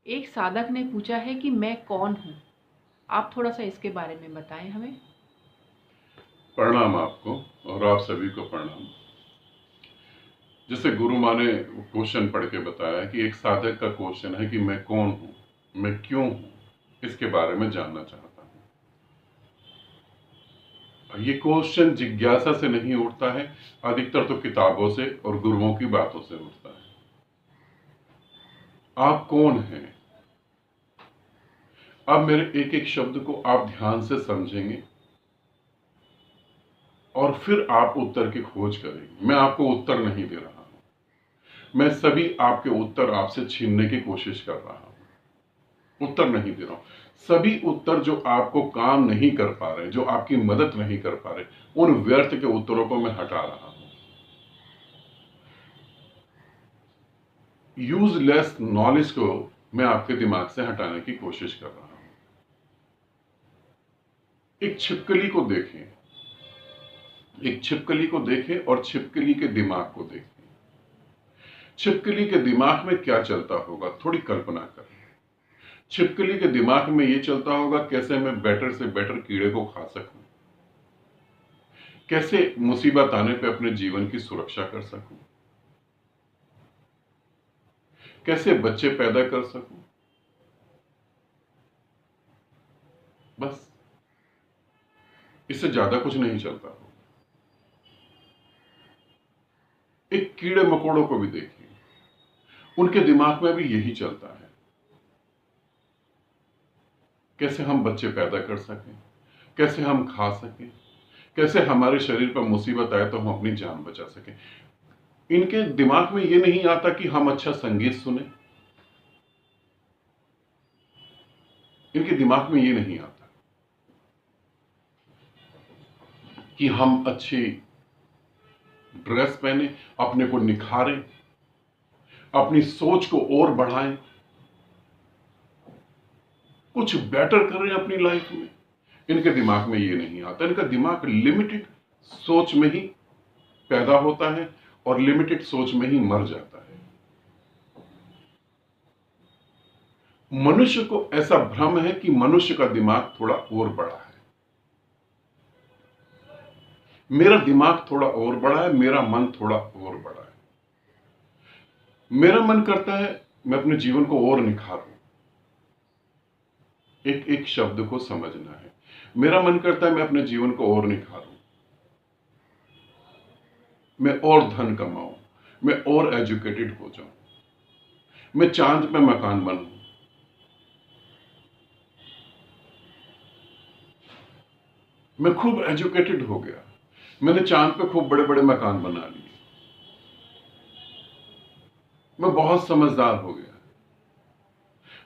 एक साधक ने पूछा है कि मैं कौन हूँ? आप थोड़ा-सा इसके बारे में बताएँ हमें। प्रणाम आपको और आप सभी को प्रणाम। जैसे गुरु माँ ने क्वेश्चन पढ़ के बताया कि एक साधक का क्वेश्चन है कि मैं कौन हूँ, मैं क्यों हूँ, इसके बारे में जानना चाहता हूँ। ये क्वेश्चन जिज्ञासा से नहीं उठता है, अधिकतर तो किताबों से और गुरुओं की बातों से उठता है। आप कौन हैं? अब मेरे एक एक शब्द को आप ध्यान से समझेंगे और फिर आप उत्तर की खोज करेंगे। मैं आपको उत्तर नहीं दे रहा हूं, मैं सभी आपके उत्तर आपसे छीनने की कोशिश कर रहा हूं। उत्तर नहीं दे रहा हूं, सभी उत्तर जो आपको काम नहीं कर पा रहे, जो आपकी मदद नहीं कर पा रहे, उन व्यर्थ के उत्तरों को मैं हटा रहा हूं। यूजलेस नॉलेज को मैं आपके दिमाग से हटाने की कोशिश कर रहा हूं। एक छिपकली को देखें, एक छिपकली को देखें और छिपकली के दिमाग को देखें। छिपकली के दिमाग में क्या चलता होगा, थोड़ी कल्पना करें। छिपकली के दिमाग में यह चलता होगा, कैसे मैं बेटर से बेटर कीड़े को खा सकूं, कैसे मुसीबत आने पे अपने जीवन की सुरक्षा कर सकूं, कैसे बच्चे पैदा कर सकूं। बस इससे ज्यादा कुछ नहीं चलता हो। एक कीड़े मकोड़ों को भी देखिए, उनके दिमाग में भी यही चलता है, कैसे हम बच्चे पैदा कर सकें, कैसे हम खा सकें, कैसे हमारे शरीर पर मुसीबत आए तो हम अपनी जान बचा सकें। इनके दिमाग में यह नहीं आता कि हम अच्छा संगीत सुने, इनके दिमाग में यह नहीं आता कि हम अच्छी ड्रेस पहने, अपने को निखारें, अपनी सोच को और बढ़ाएं, कुछ बेटर करें अपनी लाइफ में। इनके दिमाग में ये नहीं आता। इनका दिमाग लिमिटेड सोच में ही पैदा होता है और लिमिटेड सोच में ही मर जाता है। मनुष्य को ऐसा भ्रम है कि मनुष्य का दिमाग थोड़ा और बड़ा है, मेरा दिमाग थोड़ा और बड़ा है, मेरा मन थोड़ा और बड़ा है। मेरा मन करता है मैं अपने जीवन को और निखारूं। एक एक शब्द को समझना है। मेरा मन करता है मैं अपने जीवन को और निखारूं, मैं और धन कमाऊं, मैं और एजुकेटेड हो जाऊं, मैं चांद पे मकान बनूं। मैं खूब एजुकेटेड हो गया, मैंने चांद पे खूब बड़े बड़े मकान बना लिए, मैं बहुत समझदार हो गया,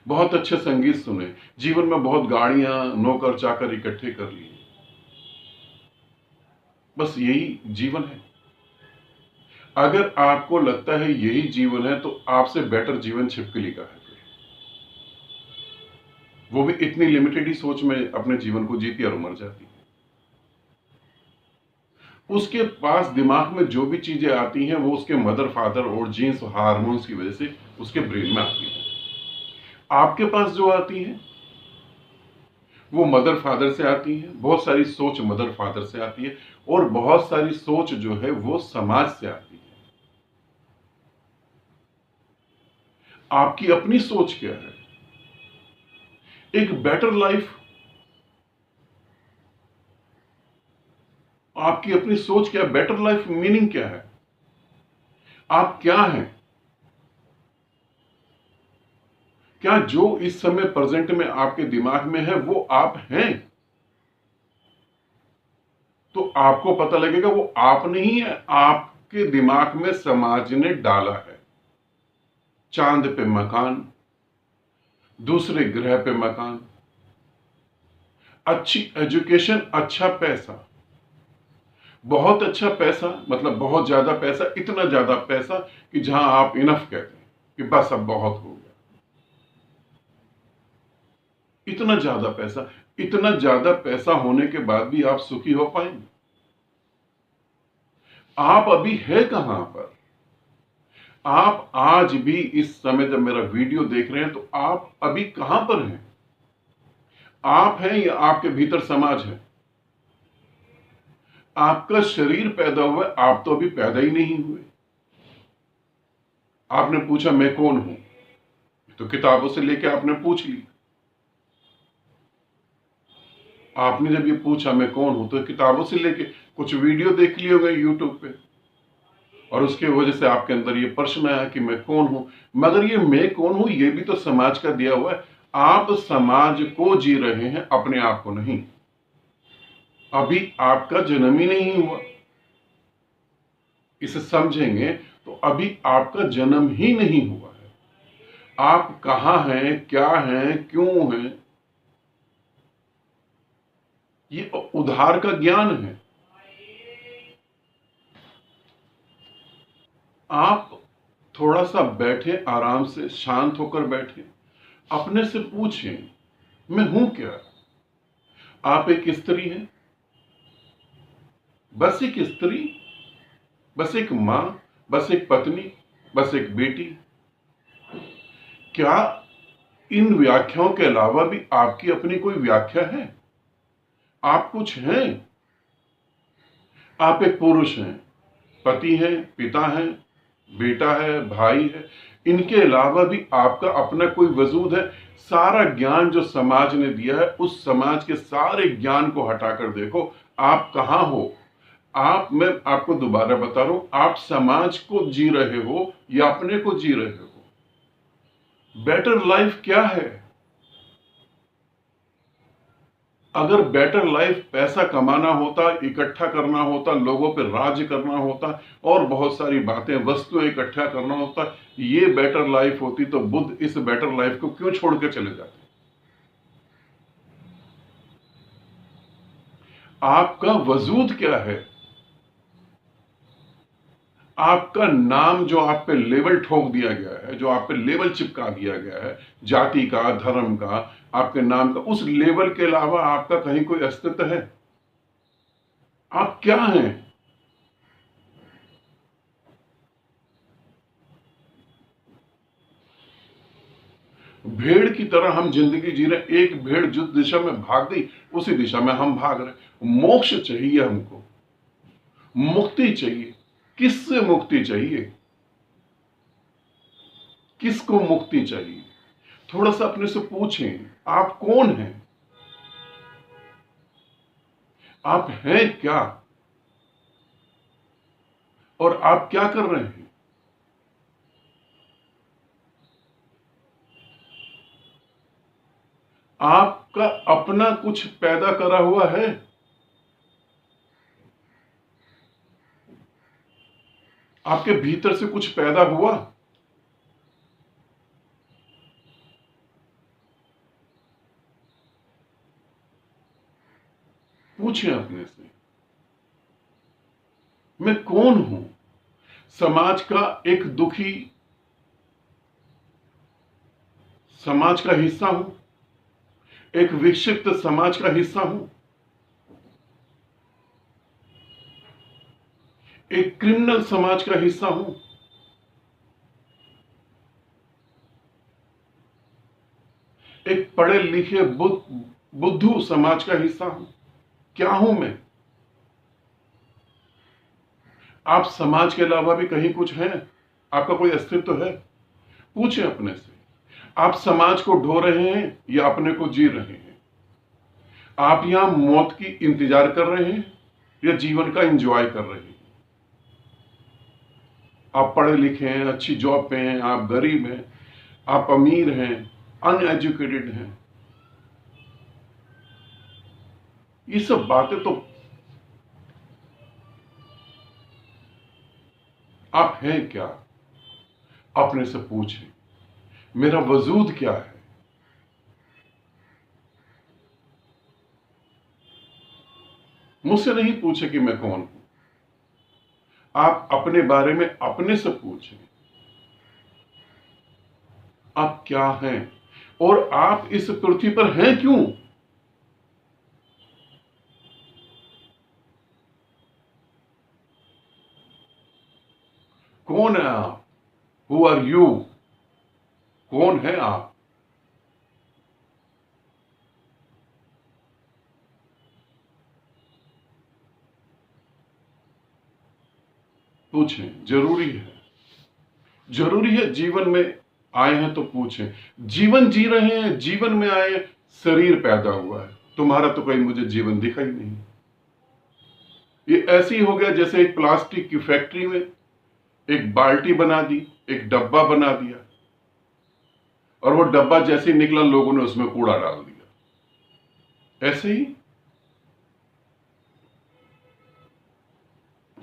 बहुत अच्छे संगीत सुने, जीवन में बहुत गाड़ियां नौकर चाकर इकट्ठे कर लिए। बस यही जीवन है। अगर आपको लगता है यही जीवन है तो आपसे बेटर जीवन छिपकली का है। वो भी इतनी लिमिटेड ही सोच में अपने जीवन को जीती और मर जाती है। उसके पास दिमाग में जो भी चीजें आती हैं वो उसके मदर फादर और जीन्स हार्मोन्स की वजह से उसके ब्रेन में आती हैं। आपके पास जो आती हैं वो मदर फादर से आती हैं, बहुत सारी सोच मदर फादर से आती है और बहुत सारी सोच जो है वो समाज से आती है। आपकी अपनी सोच क्या है? एक बेटर लाइफ, आपकी अपनी सोच क्या है? बेटर लाइफ मीनिंग क्या है? आप क्या हैं? क्या जो इस समय प्रेजेंट में आपके दिमाग में है वो आप हैं? तो आपको पता लगेगा वो आप नहीं है, आपके दिमाग में समाज ने डाला है। चांद पे मकान, दूसरे ग्रह पे मकान, अच्छी एजुकेशन, अच्छा पैसा, बहुत अच्छा पैसा, मतलब बहुत ज्यादा पैसा, इतना ज्यादा पैसा कि जहां आप इनफ कहते हैं कि बस अब बहुत हो गया। इतना ज्यादा पैसा, इतना ज्यादा पैसा होने के बाद भी आप सुखी हो पाएंगे? आप अभी है कहां पर? आप आज भी इस समय जब मेरा वीडियो देख रहे हैं तो आप अभी कहां पर हैं? आप हैं या आपके भीतर समाज है? आपका शरीर पैदा हुआ है, आप तो अभी पैदा ही नहीं हुए। आपने पूछा मैं कौन हूं, तो किताबों से लेके आपने पूछ ली। आपने जब ये पूछा मैं कौन हूं, तो किताबों से लेके कुछ वीडियो देख लिए होंगे यूट्यूब पे, और उसके वजह से आपके अंदर ये प्रश्न आया कि मैं कौन हूं। मगर ये मैं कौन हूं ये भी तो समाज का दिया हुआ है। आप समाज को जी रहे हैं, अपने आप को नहीं। अभी आपका जन्म ही नहीं हुआ, इसे समझेंगे तो अभी आपका जन्म ही नहीं हुआ है। आप कहां हैं, क्या हैं, क्यों हैं, ये उधार का ज्ञान है। आप थोड़ा सा बैठे, आराम से शांत होकर बैठे, अपने से पूछें मैं हूं क्या? आप एक स्त्री हैं, बस एक स्त्री, बस एक मां, बस एक पत्नी, बस एक बेटी। क्या इन व्याख्याओं के अलावा भी आपकी अपनी कोई व्याख्या है? आप कुछ हैं? आप एक पुरुष हैं, पति हैं, पिता हैं, बेटा है, भाई है। इनके अलावा भी आपका अपना कोई वजूद है? सारा ज्ञान जो समाज ने दिया है, उस समाज के सारे ज्ञान को हटाकर देखो आप कहां हो। आप, मैं आपको दोबारा बता रहा हूं, आप समाज को जी रहे हो या अपने को जी रहे हो? बेटर लाइफ क्या है? अगर बेटर लाइफ पैसा कमाना होता, इकट्ठा करना होता, लोगों पर राज करना होता, और बहुत सारी बातें, वस्तुएं इकट्ठा करना होता, ये बेटर लाइफ होती, तो बुद्ध इस बेटर लाइफ को क्यों छोड़ के चले जाते? आपका वजूद क्या है? आपका नाम जो आप पे लेबल ठोक दिया गया है, जो आप पे लेबल चिपका दिया गया है, जाति का, धर्म का, आपके नाम का, उस लेबल के अलावा आपका कहीं कोई अस्तित्व है? आप क्या हैं? भेड़ की तरह हम जिंदगी जी रहे। एक भेड़ जिस दिशा में भाग गई, उसी दिशा में हम भाग रहे। मोक्ष चाहिए हमको, मुक्ति चाहिए। किससे मुक्ति चाहिए? किसको मुक्ति चाहिए? थोड़ा सा अपने से पूछें, आप कौन हैं? आप हैं क्या? और आप क्या कर रहे हैं? आपका अपना कुछ पैदा करा हुआ है? आपके भीतर से कुछ पैदा हुआ? पूछें अपने से, मैं कौन हूं? समाज का एक दुखी, समाज का हिस्सा हूं? एक विक्षिप्त समाज का हिस्सा हूं? एक क्रिमिनल समाज का हिस्सा हूं? एक पढ़े लिखे बुद्धू समाज का हिस्सा हूं? क्या हूं मैं? आप समाज के अलावा भी कहीं कुछ हैं? आपका कोई अस्तित्व है? पूछें अपने से, आप समाज को ढो रहे हैं या अपने को जी रहे हैं? आप यहां मौत की इंतजार कर रहे हैं या जीवन का एंजॉय कर रहे हैं? आप पढ़े लिखे हैं, अच्छी जॉब पे हैं, आप गरीब हैं, आप अमीर हैं, अनएजुकेटेड हैं, ये सब बातें तो आप हैं क्या? अपने से पूछें, मेरा वजूद क्या है? मुझसे नहीं पूछे कि मैं कौन हूं। आप अपने बारे में अपने से पूछें, आप क्या हैं और आप इस पृथ्वी पर हैं क्यों? कौन है आप? Who are you? कौन है आप? पूछें, जरूरी है। जरूरी है, जीवन में आए हैं तो पूछें। जीवन जी रहे हैं, जीवन में आए, शरीर पैदा हुआ है, तुम्हारा तो कहीं मुझे जीवन दिखा ही नहीं। ये ऐसे ही हो गया जैसे एक प्लास्टिक की फैक्ट्री में एक बाल्टी बना दी, एक डब्बा बना दिया, और वो डब्बा जैसे ही निकला लोगों ने उसमें कूड़ा डाल दिया। ऐसे ही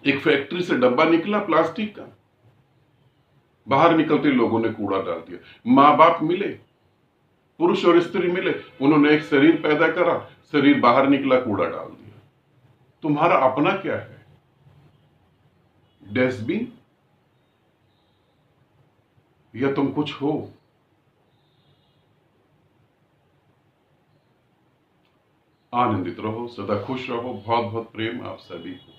एक फैक्ट्री से डब्बा निकला प्लास्टिक का, बाहर निकलते लोगों ने कूड़ा डाल दिया। मां बाप मिले, पुरुष और स्त्री मिले, उन्होंने एक शरीर पैदा करा, शरीर बाहर निकला, कूड़ा डाल दिया। तुम्हारा अपना क्या है? डस्टबिन? या तुम कुछ हो? आनंदित रहो, सदा खुश रहो। बहुत बहुत प्रेम आप सभी को।